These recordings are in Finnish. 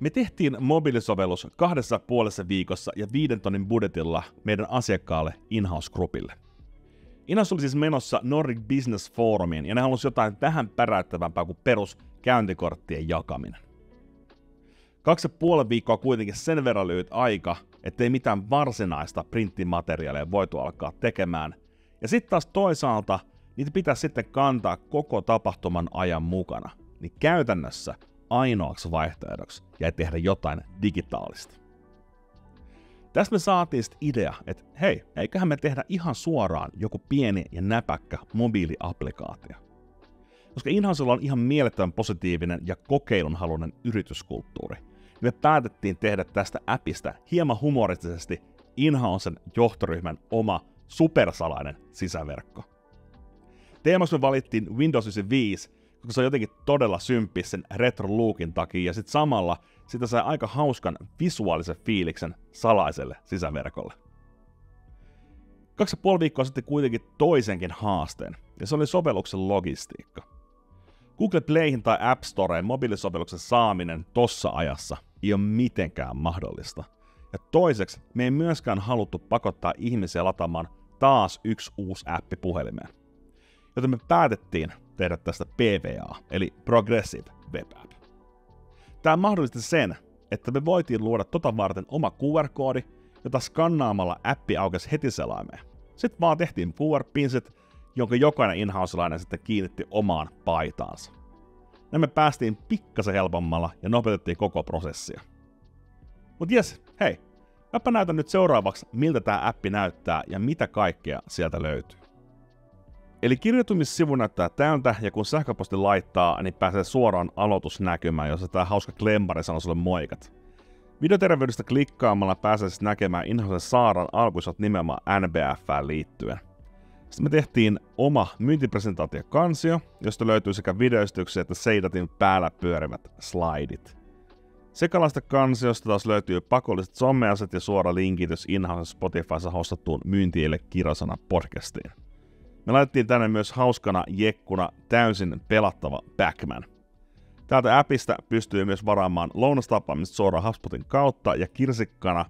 Me tehtiin mobiilisovellus 2,5 viikossa ja 5 tonnin budjetilla meidän asiakkaalle In-House Groupille. In-House oli siis menossa Nordic Business Forumiin ja ne halusi jotain vähän päräyttävämpää kuin perus käyntikorttien jakaminen. 2,5 viikkoa kuitenkin sen verran lyhyt aika, ettei mitään varsinaista printtimateriaalia voitu alkaa tekemään. Ja sitten taas toisaalta niitä pitäisi sitten kantaa koko tapahtuman ajan mukana. Niin käytännössä ainoaksi vaihtoehdoksi jäi tehdä jotain digitaalista. Tästä me saatiin sitten idea, että hei, eiköhän me tehdä ihan suoraan joku pieni ja näpäkkä mobiiliaplikaatio. Koska In-Housella on ihan mielettömän positiivinen ja kokeilunhaluinen yrityskulttuuri, niin me päätettiin tehdä tästä appista hieman humoristisesti In-Housen johtoryhmän oma supersalainen sisäverkko. Teemaksi me valittiin Windows 95, koska se on jotenkin todella symppis sen retro-lookin takia, ja sitten samalla sitä sai aika hauskan visuaalisen fiiliksen salaiselle sisäverkolle. 2,5 viikkoa sitten kuitenkin toisenkin haasteen, ja se oli sovelluksen logistiikka. Google Playhin tai App Storeen mobiilisovelluksen saaminen tossa ajassa ei ole mitenkään mahdollista. Ja toiseksi me ei myöskään haluttu pakottaa ihmisiä lataamaan taas yksi uusi appi puhelimeen. Joten me päätettiin tehdä tästä PWA, eli Progressive Web App. Tämä mahdollisti sen, että me voitiin luoda tota varten oma QR-koodi, jota skannaamalla appi aukesi heti selaimeen. Sitten vaan tehtiin QR-pinsit, jonka jokainen in-houselainen sitten kiinnitti omaan paitaansa. Näin me päästiin pikkasen helpommalla ja nopeutettiin koko prosessia. Mut jes, hei, mäpä näytän nyt seuraavaksi, miltä tää appi näyttää ja mitä kaikkea sieltä löytyy. Eli kirjautumissivu näyttää tältä, ja kun sähköposti laittaa, niin pääsee suoraan aloitusnäkymään, jossa tää hauska klempari sanoo sulle moikat. Videoterveydestä klikkaamalla pääsee siis näkemään In-Housen Saaran alkuisat nimenomaan NBF:ään liittyen. Sitten me tehtiin oma myyntipresentaatiokansio, josta löytyy sekä videoistyksiä että Seidatin päällä pyörivät slaidit. Sekalaista kansiosta taas löytyy pakolliset someaset ja suora linkitys In-Housen Spotifyssa hostattuun myyntiille kirosana podcastiin. Me laitettiin tänne myös hauskana jekkuna täysin pelattava Pac-Man. Täältä appista pystyy myös varaamaan lounastapaamista suoraan HubSpotin kautta, ja kirsikkana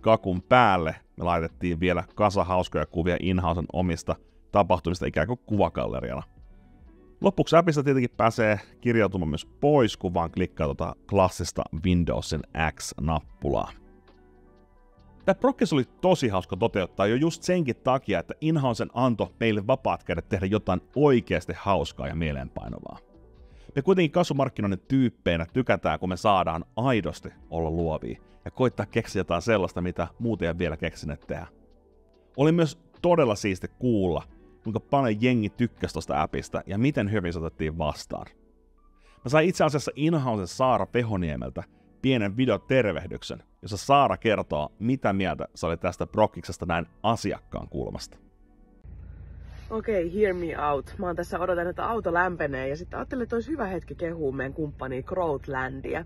kakun päälle me laitettiin vielä kasa hauskoja kuvia In-Housen omista tapahtumista ikään kuin kuvagalleriana. Lopuksi appista tietenkin pääsee kirjautumaan myös pois, kun vaan klikkaa tuota klassista Windowsin X-nappulaa. Tämä prokkis oli tosi hauska toteuttaa jo just senkin takia, että In-Housen antoi meille vapaat kädet tehdä jotain oikeasti hauskaa ja mieleenpainovaa. Me kuitenkin kasvumarkkinoinnin tyyppeinä tykätään, kun me saadaan aidosti olla luovia ja koittaa keksiä jotain sellaista, mitä muuten ei vielä keksineet tehdä. Oli myös todella siisti kuulla, kuinka paljon jengi tykkäsi tosta appista ja miten hyvin se otettiin vastaan. Mä sain itse asiassa In-Housen Saara Pehoniemeltä pienen videotervehdyksen, jossa Saara kertoo, mitä mieltä se oli tästä prokkiksesta näin asiakkaan kulmasta. Okei, hear me out. Mä oon tässä odotan, että auto lämpenee ja sitten ajattelin, että olisi hyvä hetki kehua meidän kumppania Crowdlandia.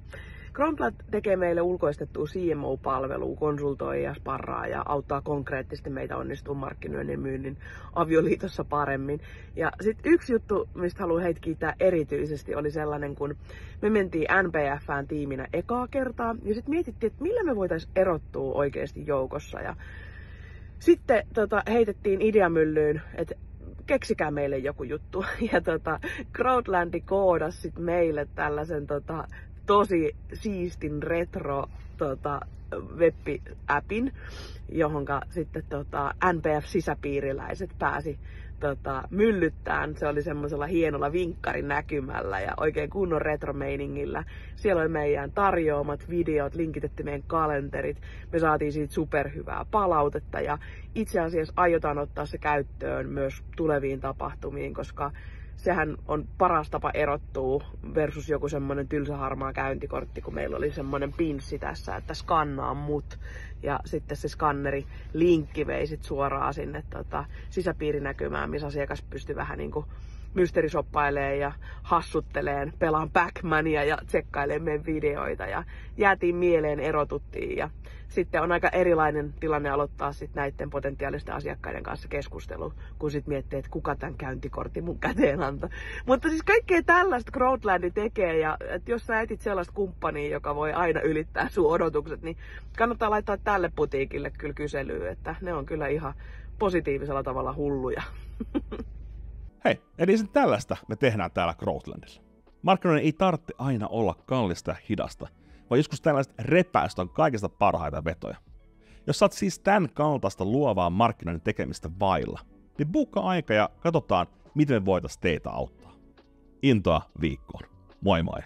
Crowdland tekee meille ulkoistettua CMO-palvelua, konsultoi ja sparraa ja auttaa konkreettisesti meitä onnistua markkinoinnin myynnin avioliitossa paremmin. Ja sitten yksi juttu, mistä haluan heitä kiittää erityisesti, oli sellainen, kun me mentiin NBF:ään tiiminä ekaa kertaa ja sitten mietittiin, että millä me voitaisiin erottua oikeasti joukossa. Ja sitten heitettiin ideamyllyyn, että keksikää meille joku juttu. Ja Crowdlandi koodasi sit meille tällaisen tosi siistin retro web-appin, johonka sitten NPF-sisäpiiriläiset pääsi myllyttään. Se oli semmoisella hienolla vinkkarin näkymällä ja oikein kunnon retromeiningillä. Siellä oli meidän tarjoamat videot, linkitetty meidän kalenterit. Me saatiin siitä superhyvää palautetta ja itse asiassa aiotaan ottaa se käyttöön myös tuleviin tapahtumiin, koska sehän on paras tapa erottua versus joku semmonen tylsä harmaa käyntikortti, kun meillä oli semmonen pinssi tässä, että skannaa mut. Ja sitten se skanneri linkki vei sit suoraan sinne sisäpiirinäkymään, missä asiakas pystyi vähän niinku mysteerishoppaileen ja hassutteleen, pelaan Pac-Mania ja tsekkaileen meidän videoita ja jäätiin mieleen, erotuttiin ja sitten on aika erilainen tilanne aloittaa sitten näiden potentiaalisten asiakkaiden kanssa keskustelu, kun sitten miettii, että kuka tämän käyntikortin mun käteen antoi. Mutta siis kaikkea tällaista Crowdlandi tekee ja että jos sä etit sellaista kumppania, joka voi aina ylittää sun odotukset, niin kannattaa laittaa tälle putiikille kyllä kyselyä, että ne on kyllä ihan positiivisella tavalla hulluja. Hei, eli sen tällaista me tehdään täällä Crowdlandilla. Markkinoinnin ei tarvitse aina olla kallista ja hidasta, vaan joskus tällaiset repäistä on kaikista parhaita vetoja. Jos sä oot siis tämän kaltaista luovaa markkinoinnin tekemistä vailla, niin buukkaa aika ja katsotaan, miten me voitais teitä auttaa. Intoa viikkoon. Moi moi!